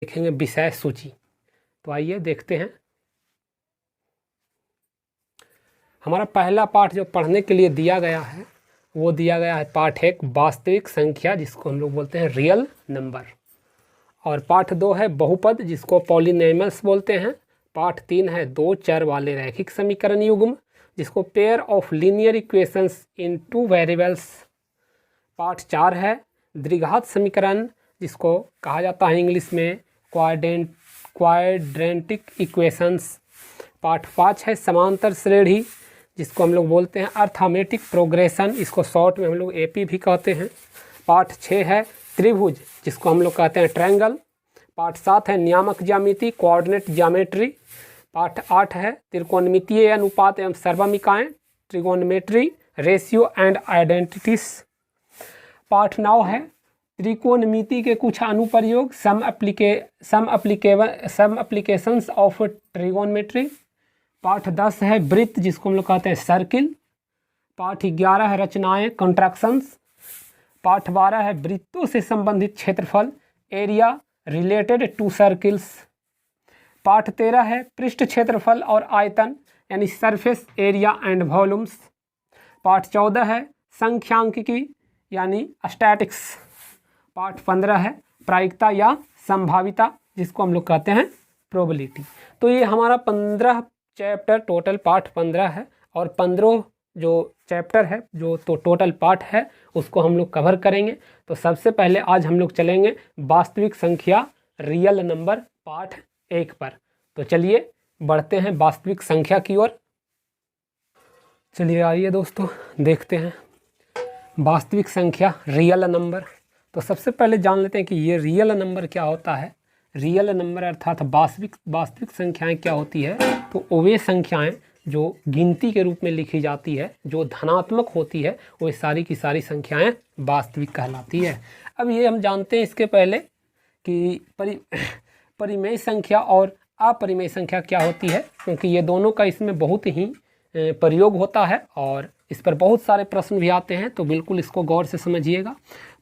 देखेंगे विषय सूची। तो आइए देखते हैं। हमारा पहला पाठ जो पढ़ने के लिए दिया गया है वो दिया गया है पाठ 1 वास्तविक संख्या, जिसको हम लोग बोलते हैं रियल नंबर। और पाठ 2 है बहुपद, जिसको पॉलिनोमियल्स बोलते हैं। पाठ 3 है दो चर वाले रैखिक समीकरण युग्म, जिसको pair of linear equations in two variables. पाठ 4 है द्विघात समीकरण, जिसको कहा जाता है इंग्लिश में क्वाड्रेंटिक इक्वेशंस। पाठ 5 है समांतर श्रेणी, जिसको हम लोग बोलते हैं अर्थमेटिक प्रोग्रेशन, इसको शॉर्ट में हम लोग एपी भी कहते हैं। पाठ 6 है त्रिभुज, जिसको हम लोग कहते हैं ट्रायंगल। पाठ 7 है नियामक ज्यामिति, कोऑर्डिनेट ज्योमेट्री। पाठ 8 है त्रिकोणमितीय अनुपात एवं सर्वमिकाएँ, ट्रिगोनोमेट्री, रेशियो एंड आइडेंटिटीज। पाठ 9 है त्रिकोणमिति के कुछ अनुप्रयोग, सम एप्लीकेशंस ऑफ ट्रिगोनोमेट्री। पाठ 10 है वृत्त, जिसको हम लोग कहते हैं सर्किल। पाठ 11 है रचनाएं, कंट्रैक्शंस। पाठ 12 है वृत्तों से संबंधित क्षेत्रफल, एरिया रिलेटेड टू सर्किल्स। पाठ 13 है पृष्ठ क्षेत्रफल और आयतन, यानी सरफेस एरिया एंड वॉल्यूम्स। पाठ 14 है सांख्यिकी यानी स्टैटिक्स। पाठ 15 है प्रायिकता या संभाविता, जिसको हम लोग कहते हैं प्रोबेबिलिटी। तो ये हमारा 15 चैप्टर टोटल पाठ 15 है, और 15 जो चैप्टर है जो तो टोटल पाठ है उसको हम लोग कवर करेंगे। तो सबसे पहले आज हम लोग चलेंगे वास्तविक संख्या रियल नंबर पाठ 1 पर। तो चलिए बढ़ते हैं वास्तविक संख्या की ओर। चलिए आइए दोस्तों देखते हैं वास्तविक संख्या रियल नंबर। तो सबसे पहले जान लेते हैं कि ये रियल नंबर क्या होता है। रियल नंबर अर्थात वास्तविक संख्याएं क्या होती है। तो वे संख्याएं जो गिनती के रूप में लिखी जाती है, जो धनात्मक होती है, वो सारी की सारी संख्याएं वास्तविक कहलाती है। अब ये हम जानते हैं इसके पहले कि परिमेय संख्या और अपरिमेय संख्या क्या होती है, क्योंकि ये दोनों का इसमें बहुत ही प्रयोग होता है और इस पर बहुत सारे प्रश्न भी आते हैं। तो बिल्कुल इसको गौर से समझिएगा।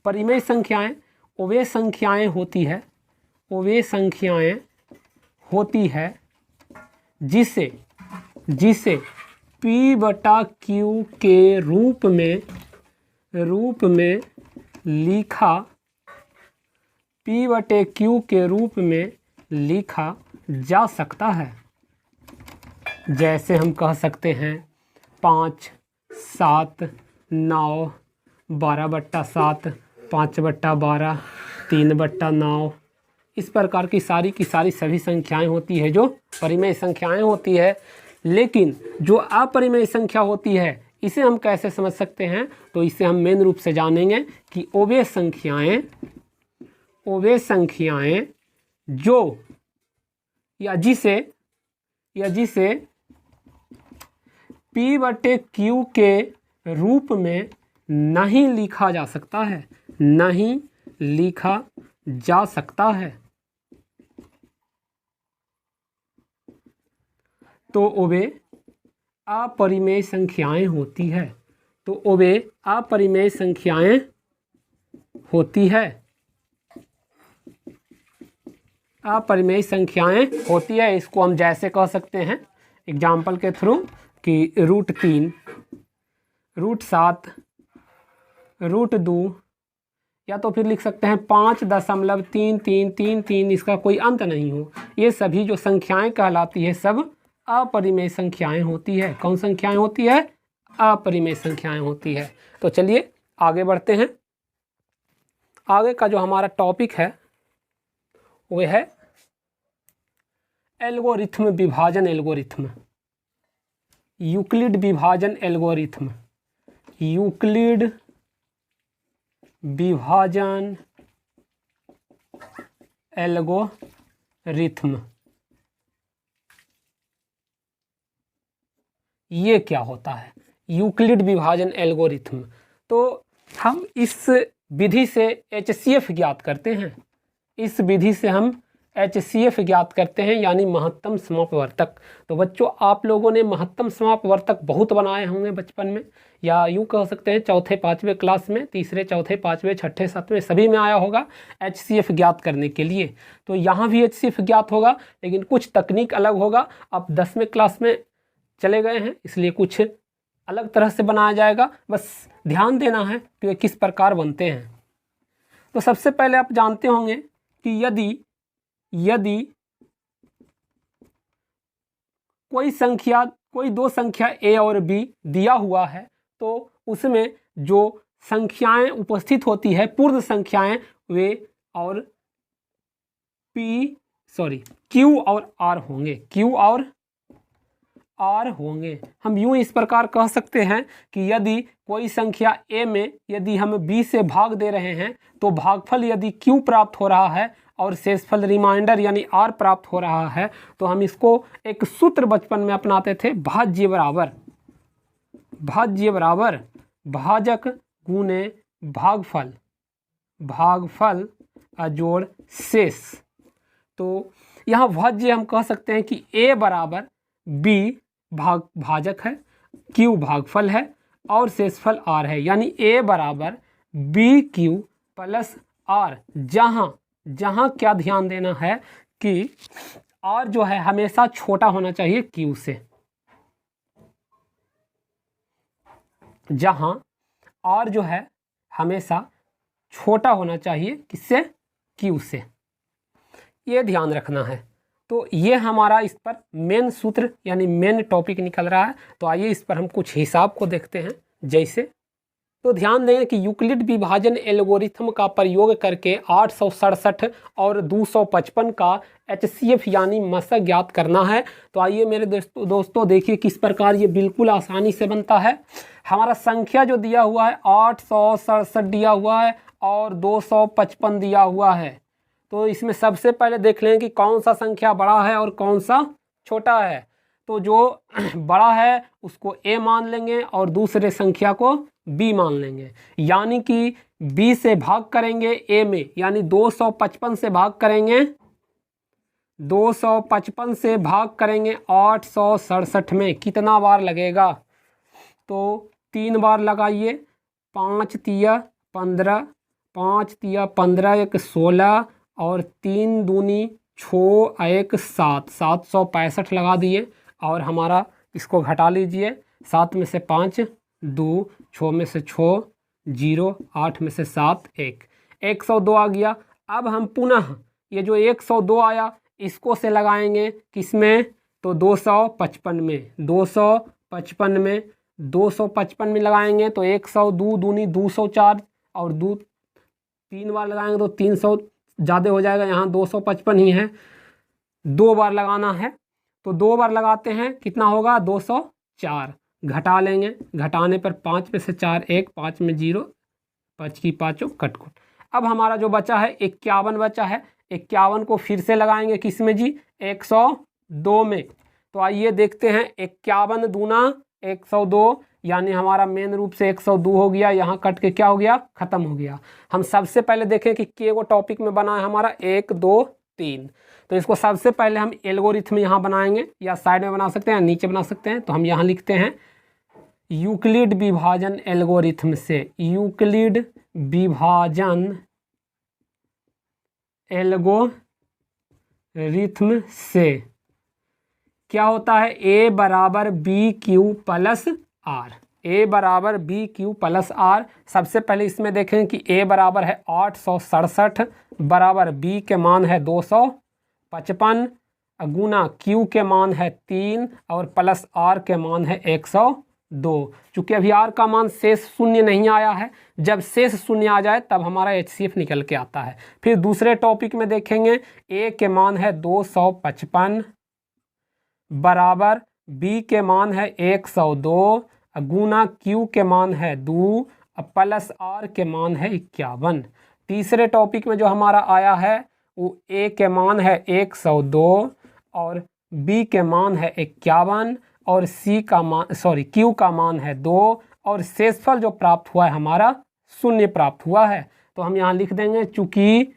परिमेय संख्याएं वे संख्याएं होती है जिसे P/Q के रूप में लिखा P/Q के रूप में लिखा जा सकता है। जैसे हम कह सकते हैं 5, 7, 9, 12/7, 5/12, 3/9। इस प्रकार की सारी सभी संख्याएं होती है जो परिमेय संख्याएं होती है। लेकिन जो अपरिमेय संख्या होती है इसे हम कैसे समझ सकते हैं। तो इसे हम मेन रूप से जानेंगे कि वे संख्याएं जो या जिसे P/Q के रूप में नहीं लिखा जा सकता है, तो वे अपरिमेय संख्याएं होती है। अपरिमेय संख्याएं होती है। इसको हम जैसे कह सकते हैं एग्जाम्पल के थ्रू कि √3, √7, √2, या तो फिर लिख सकते हैं 5.3333, इसका कोई अंत नहीं हो। ये सभी जो संख्याएं कहलाती है सब अपरिमेय संख्याएं होती है। कौन संख्याएं होती है? अपरिमेय संख्याएं होती है। तो चलिए आगे बढ़ते हैं। आगे का जो हमारा टॉपिक है वो है एल्गोरिथम, विभाजन एल्गोरिथम, यूक्लिड विभाजन एल्गोरिथम, यूक्लिड विभाजन एल्गोरिथम। ये क्या होता है यूक्लिड विभाजन एल्गोरिथम? तो हम इस विधि से HCF ज्ञात करते हैं। इस विधि से हम HCF ज्ञात करते हैं, यानी महत्तम समापवर्तक। तो बच्चों आप लोगों ने महत्तम समापवर्तक बहुत बनाए होंगे बचपन में, या यूँ कह सकते हैं चौथे पाँचवें क्लास में, तीसरे चौथे पाँचवें छठे सातवें सभी में आया होगा HCF ज्ञात करने के लिए। तो यहाँ भी HCF ज्ञात होगा, लेकिन कुछ तकनीक अलग होगा। आप 10वें क्लास में चले गए हैं, इसलिए कुछ अलग तरह से बनाया जाएगा, बस ध्यान देना है कि वे किस प्रकार बनते हैं। तो सबसे पहले आप जानते होंगे कि यदि कोई दो संख्या A और B दिया हुआ है, तो उसमें जो संख्याएं उपस्थित होती है पूर्ण संख्याएं, वे और Q और R होंगे, Q और R होंगे। हम यूं इस प्रकार कह सकते हैं कि यदि कोई संख्या A में यदि हम B से भाग दे रहे हैं, तो भागफल यदि Q प्राप्त हो रहा है और शेषफल रिमाइंडर यानी R प्राप्त हो रहा है, तो हम इसको एक सूत्र बचपन में अपनाते थे, भाज्य बराबर भाजक गुने भागफल अजोड़ शेष। तो यहाँ भाज्य हम कह सकते हैं कि A बराबर B भाजक है, Q भागफल है और शेषफल R है, यानी A बराबर BQ प्लस R। जहाँ क्या ध्यान देना है कि R जो है हमेशा छोटा होना चाहिए Q से, जहाँ R जो है हमेशा छोटा होना चाहिए किससे, Q से, ये ध्यान रखना है। तो ये हमारा इस पर मेन सूत्र यानी मेन टॉपिक निकल रहा है। तो आइए इस पर हम कुछ हिसाब को देखते हैं। जैसे तो ध्यान दें कि यूक्लिड विभाजन एल्गोरिथम का प्रयोग करके 867 और 255 का HCF यानी मशक ज्ञात करना है। तो आइए मेरे दोस्तों देखिए किस प्रकार ये बिल्कुल आसानी से बनता है। हमारा संख्या जो दिया हुआ है 867 दिया हुआ है और 255 दिया हुआ है। तो इसमें सबसे पहले देख लें कि कौन सा संख्या बड़ा है और कौन सा छोटा है। तो जो बड़ा है उसको A मान लेंगे और दूसरे संख्या को B मान लेंगे, यानी कि B से भाग करेंगे A में, यानी 255 से भाग करेंगे 867 में। कितना बार लगेगा, तो 3 बार लगाइए। 5 तिया 15, 5 तिया 15, 1 16 और 3 दूनी 6 1 7, 765 लगा दिए। और हमारा इसको घटा लीजिए, 7 में से 5 2, 6 में से 6 0, 8 में से 7 1, 102 आ गया। अब हम पुनः ये जो 102 आया इसको से लगाएंगे किसमें, तो 255 में। 255 में लगाएंगे तो 102 दूनी 204 और 3 बार लगाएंगे तो 300 ज़्यादा हो जाएगा, यहाँ 255 ही है, 2 बार लगाना है। तो 2 बार लगाते हैं, कितना होगा 204। घटा लेंगे, घटाने पर 5 में से 4 1, 5 में 0, 5 की 5 कट। अब हमारा जो बचा है 51 बचा है। 51 को फिर से लगाएंगे किसमें जी, 102 में। तो आइए देखते हैं, 51 दूना 102, यानी हमारा मेन रूप से 102 हो गया, यहाँ कट के क्या हो गया, खत्म हो गया। हम सबसे पहले देखें कि के वो टॉपिक में बना है हमारा 1 2 3। तो इसको सबसे पहले हम एल्गोरिथम यहाँ बनाएंगे, या साइड में बना सकते हैं या नीचे बना सकते हैं। तो हम यहाँ लिखते हैं यूक्लिड विभाजन एल्गोरिथम से, यूक्लिड विभाजन एल्गोरिथम से क्या होता है, A बराबर BQ प्लस R। A बराबर BQ प्लस R। सबसे पहले इसमें देखें कि A बराबर है 867 बराबर B के मान है 255 गुना Q के मान है 3 और प्लस R के मान है 102। चूँकि अभी R का मान शेष शून्य नहीं आया है, जब शेष शून्य आ जाए तब हमारा HCF निकल के आता है। फिर दूसरे टॉपिक में देखेंगे A के मान है 255 बराबर B के मान है 102 गुना Q के मान है 2 प्लस R के मान है 51। तीसरे टॉपिक में जो हमारा आया है वो A के मान है 102 और B के मान है 51 और Q का मान है 2 और शेषफल जो प्राप्त हुआ है हमारा 0 प्राप्त हुआ है। तो हम यहाँ लिख देंगे, चूँकि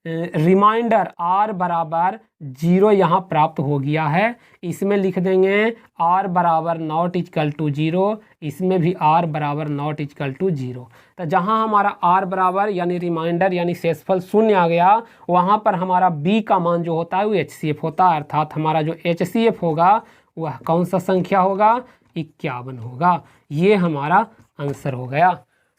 रिमाइंडर r बराबर 0 यहाँ प्राप्त हो गया है। इसमें लिख देंगे r बराबर नॉट इक्वल टू 0, इसमें भी r बराबर नॉट इक्वल टू 0। तो जहाँ हमारा r बराबर यानी रिमाइंडर यानी शेषफल शून्य आ गया, वहाँ पर हमारा b का मान जो होता है वो HCF होता है, अर्थात हमारा जो HCF होगा वह कौन सा संख्या होगा, 51 होगा। ये हमारा आंसर हो गया।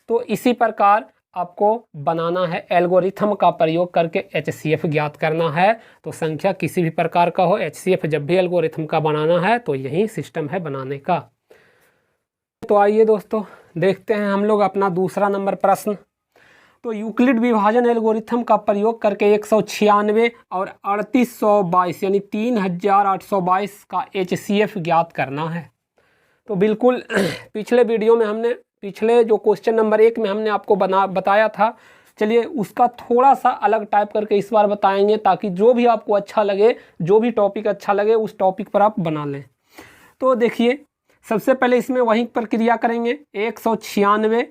तो इसी प्रकार आपको बनाना है, एल्गोरिथम का प्रयोग करके HCF ज्ञात करना है। तो संख्या किसी भी प्रकार का हो, HCF जब भी एल्गोरिथम का बनाना है तो यही सिस्टम है बनाने का। तो आइए दोस्तों देखते हैं हम लोग अपना दूसरा नंबर प्रश्न। तो यूक्लिड विभाजन एल्गोरिथम का प्रयोग करके 196 और 3822 यानी 3822 का HCF ज्ञात करना है। तो बिल्कुल पिछले वीडियो में हमने पिछले जो क्वेश्चन नंबर 1 में हमने आपको बताया था, चलिए उसका थोड़ा सा अलग टाइप करके इस बार बताएंगे, ताकि जो भी आपको अच्छा लगे, जो भी टॉपिक अच्छा लगे उस टॉपिक पर आप बना लें। तो देखिए सबसे पहले इसमें वही प्रक्रिया करेंगे, 196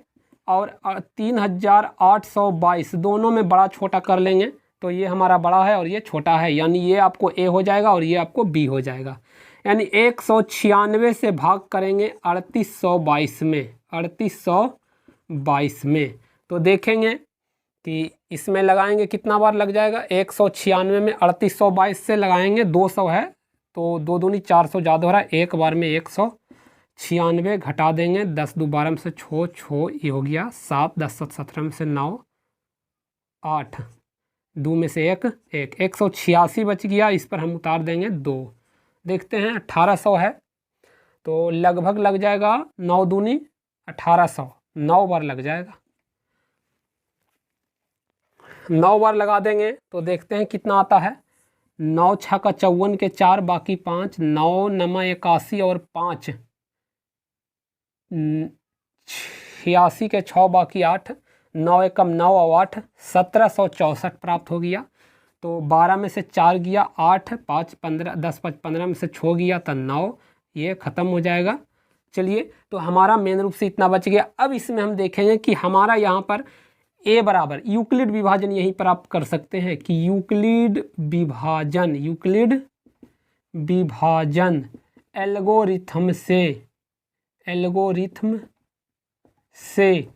और 3822 दोनों में बड़ा छोटा कर लेंगे। तो ये हमारा बड़ा है और ये छोटा है, यानी ये आपको A हो जाएगा और ये आपको B हो जाएगा। यानी 196 से भाग करेंगे 3822 में, 3822 में। तो देखेंगे कि इसमें लगाएंगे कितना बार लग जाएगा, 196 में 3822 से लगाएंगे 200 है, तो 2 दूनी 400 ज़्यादा हो रहा है, एक बार में 196 घटा देंगे, 10 2 12 में से 6 ये हो गया 7, 10 7 17 में से 9 8, 2 में से 1 186 बच गया, इस पर हम उतार देंगे 2। देखते हैं 1800 है, तो लगभग लग जाएगा 9 दूनी 1800, 9 बार लग जाएगा, 9 बार लगा देंगे। तो देखते हैं कितना आता है, 9 6 का 54 के 4 बाकी 5, 9 9 81 और 5 86 के 6 बाकी 8, 9 एकम 9 और 8 1764 प्राप्त हो गया। तो 12 में से 4 गया 8, 5 15 10 5 15 में से 6 गया तो 9, ये ख़त्म हो जाएगा। चलिए तो हमारा मेन रूप से इतना बच गया। अब इसमें हम देखेंगे कि हमारा यहाँ पर A बराबर यूक्लिड विभाजन यहीं पर आप कर सकते हैं कि यूक्लिड विभाजन एल्गोरिथम से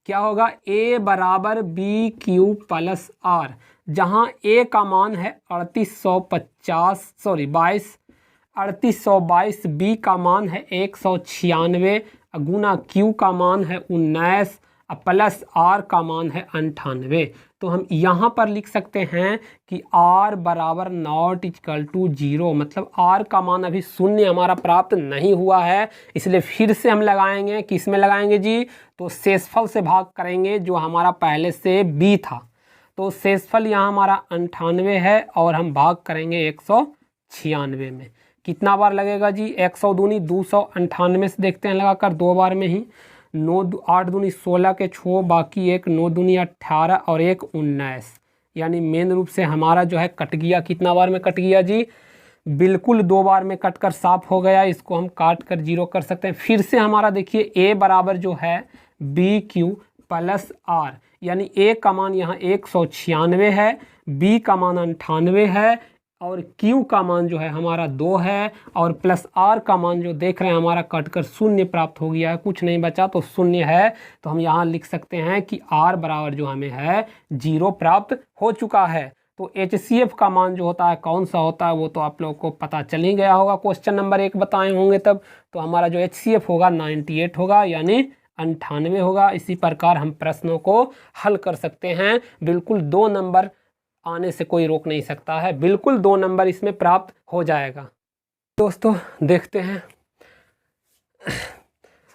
क्या होगा, A बराबर बी क्यू प्लस आर, जहाँ A का मान है 3822, B का मान है 196 गुना Q का मान है 19 प्लस R का मान है 98। तो हम यहाँ पर लिख सकते हैं कि R बराबर नॉट इक्वल टू 0, मतलब R का मान अभी शून्य हमारा प्राप्त नहीं हुआ है, इसलिए फिर से हम लगाएंगे। किस में लगाएंगे जी, तो शेषफल से भाग करेंगे जो हमारा पहले से B था। तो शेषफल यहाँ हमारा 98 है और हम भाग करेंगे 196 में। कितना बार लगेगा जी, 100 दूनी 298 से देखते हैं लगाकर 2 बार में ही, 9 8 दूनी 16 के 6 बाकी 1, 9 दूनी 18 और 1 19, यानी मेन रूप से हमारा जो है कट गया। कितना बार में कट गया जी, बिल्कुल 2 बार में कट कर साफ हो गया, इसको हम काट कर 0 कर सकते हैं। फिर से हमारा देखिए A बराबर जो है बी क्यू प्लस आर, यानी A का मान यहाँ 196 है, B का मान 98 है और Q का मान जो है हमारा 2 है और प्लस R का मान जो देख रहे हैं हमारा कटकर शून्य प्राप्त हो गया है, कुछ नहीं बचा तो शून्य है। तो हम यहाँ लिख सकते हैं कि R बराबर जो हमें है 0 प्राप्त हो चुका है। तो HCF का मान जो होता है कौन सा होता है वो तो आप लोगों को पता चल ही गया होगा, क्वेश्चन नंबर 1 बताए होंगे तब। तो हमारा जो HCF होगा 98 होगा, यानी 98 होगा। इसी प्रकार हम प्रश्नों को हल कर सकते हैं, बिल्कुल 2 नंबर आने से कोई रोक नहीं सकता है, बिल्कुल 2 नंबर इसमें प्राप्त हो जाएगा। दोस्तों देखते हैं,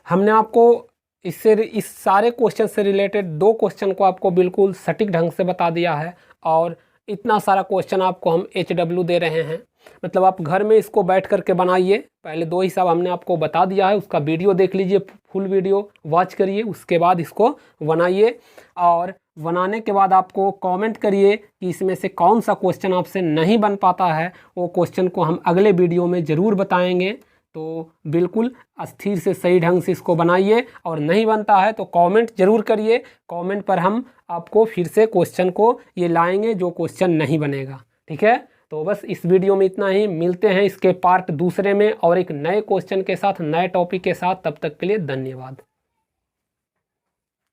हमने आपको इस सारे क्वेश्चन से रिलेटेड 2 क्वेश्चन को आपको बिल्कुल सटीक ढंग से बता दिया है और इतना सारा क्वेश्चन आपको हम HW दे रहे हैं, मतलब आप घर में इसको बैठ करके बनाइए। पहले 2 हिसाब हमने आपको बता दिया है, उसका वीडियो देख लीजिए, फुल वीडियो वॉच करिए, उसके बाद इसको बनाइए और बनाने के बाद आपको कमेंट करिए कि इसमें से कौन सा क्वेश्चन आपसे नहीं बन पाता है। वो क्वेश्चन को हम अगले वीडियो में ज़रूर बताएंगे, तो बिल्कुल अस्थिर से सही ढंग से इसको बनाइए, और नहीं बनता है तो कमेंट जरूर करिए। कमेंट पर हम आपको फिर से क्वेश्चन को ये लाएंगे जो क्वेश्चन नहीं बनेगा। ठीक है, तो बस इस वीडियो में इतना ही। मिलते हैं इसके पार्ट दूसरे में और एक नए क्वेश्चन के साथ, नए टॉपिक के साथ। तब तक के लिए धन्यवाद।